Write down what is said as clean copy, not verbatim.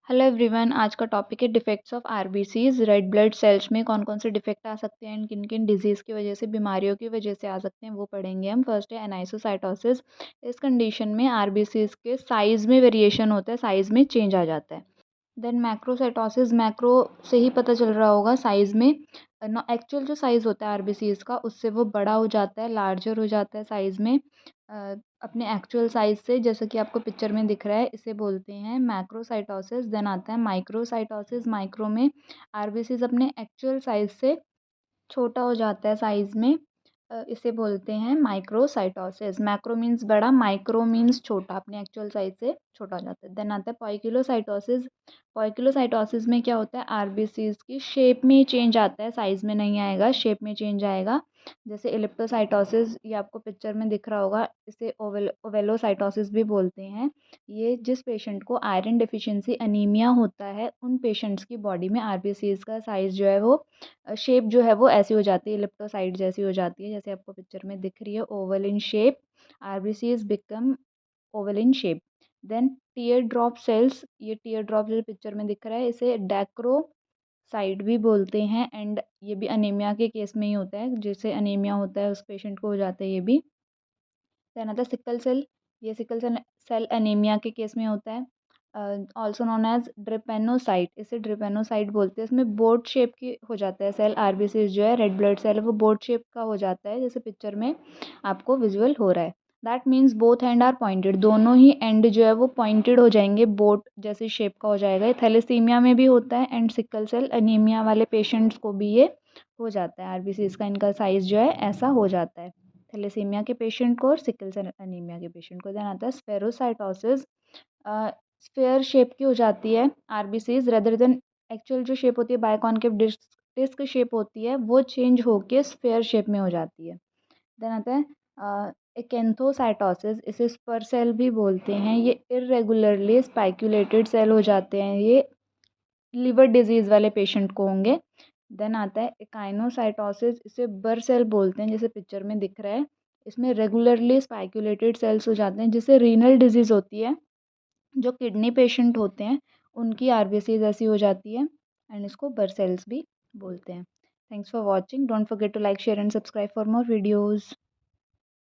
Hello everyone. आज का topic है defects of RBCs. Red blood cells में कौन कौन से डिफेक्ट आ सकते हैं एंड किन किन डिजीज़ की वजह से, बीमारियों की वजह से आ सकते हैं, वो पढ़ेंगे हम। फर्स्ट है एनाइसोसाइटोसिस। इस कंडीशन में आरबीसीज के साइज़ में वेरिएशन होता है, साइज़ में चेंज आ जाता है। देन मैक्रोसाइटोसिस, मैक्रो से ही पता चल रहा होगा साइज़ में। एक्चुअल जो साइज़ होता है आरबीसीज का, उससे वो बड़ा हो जाता है, लार्जर हो जाता है साइज़ में। अपने एक्चुअल साइज़ से, जैसा कि आपको पिक्चर में दिख रहा है, इसे बोलते हैं मैक्रोसाइटोसिस। देन आता है माइक्रोसाइटोसिस। माइक्रो में आरबीसीज अपने एक्चुअल साइज़ से छोटा हो जाता है साइज़ में। इसे बोलते हैं माइक्रोसाइटोसिस। मैक्रो मीन्स बड़ा, माइक्रो मीन्स छोटा, अपने एक्चुअल साइज़ से छोटा हो जाता है। देन आता है पॉइकिलोसाइटोसिस। पॉइकिलोसाइटोसिस में क्या होता है, आरबीसीज की शेप में चेंज आता है, साइज़ में नहीं आएगा, शेप में चेंज आएगा। जैसे इलिप्टोसाइटोसिस, ये आपको पिक्चर में दिख रहा होगा, इसे ओवेलोसाइटोसिस भी बोलते हैं। ये जिस पेशेंट को आयरन डिफिशिएंसी अनीमिया होता है, उन पेशेंट्स की बॉडी में आरबीसीज का साइज़ जो है वो, शेप जो है वो ऐसी हो जाती है, इलिप्टोसाइट जैसी हो जाती है, जैसे आपको पिक्चर में दिख रही है, oval in shape. RBCs become oval in shape. Then tear drop cells, ये टीयर ड्रॉप जो पिक्चर में दिख रहा है, इसे डैक्रोसाइट भी बोलते हैं। एंड ये भी अनीमिया के केस में ही होता है, जिसे अनीमिया होता है उस पेशेंट को हो जाता है ये भी। देन आता है सिकल सेल। ये सिकल सेल सेल एनीमिया के केस में होता है, ऑल्सो नोन एज ड्रिपेनोसाइट। इसे ड्रिपेनोसाइट बोलते हैं। इसमें बोट शेप की हो जाता है सेल, आरबीसी जो है रेड ब्लड सेल है वो बोट शेप का हो जाता है, जैसे पिक्चर में आपको विजुअल हो रहा है। That means both end are pointed, दोनों ही एंड जो है वो पॉइंटेड हो जाएंगे, बोट जैसी शेप का हो जाएगा। ये थैलेसीमिया में भी होता है एंड सिकल सेल एनीमिया वाले पेशेंट्स को भी ये हो जाता है। आरबीसी का इनका साइज जो है ऐसा हो जाता है, थैलेसीमिया के पेशेंट को और सिकल सेल एनीमिया के पेशेंट को। देन आता है स्फेरोसाइटोसिस। स्फेयर शेप की हो जाती है आरबीसीज, रेदर देन एक्चुअल जो शेप होती है बायकॉन्केव डिस्क डिस्क शेप होती है, वो चेंज होके स्फेयर शेप में हो जाती है। देन आता है एकेंथोसाइटोसिस। इसे स्पर सेल भी बोलते हैं। ये इरेगुलरली स्पाइक्यूलेटेड सेल हो जाते हैं, ये लिवर डिजीज़ वाले पेशेंट को होंगे। देन आता है एकाइनोसाइटोसिस। इसे बर सेल बोलते हैं, जैसे पिक्चर में दिख रहा है। इसमें रेगुलरली स्पाइक्यूलेटेड सेल्स हो जाते हैं, जिससे रीनल डिजीज़ होती है, जो किडनी पेशेंट होते हैं उनकी आरबीसीज ऐसी हो जाती है, एंड इसको बर सेल्स भी बोलते हैं। Thanks for watching. Don't forget to like, share and subscribe for more videos.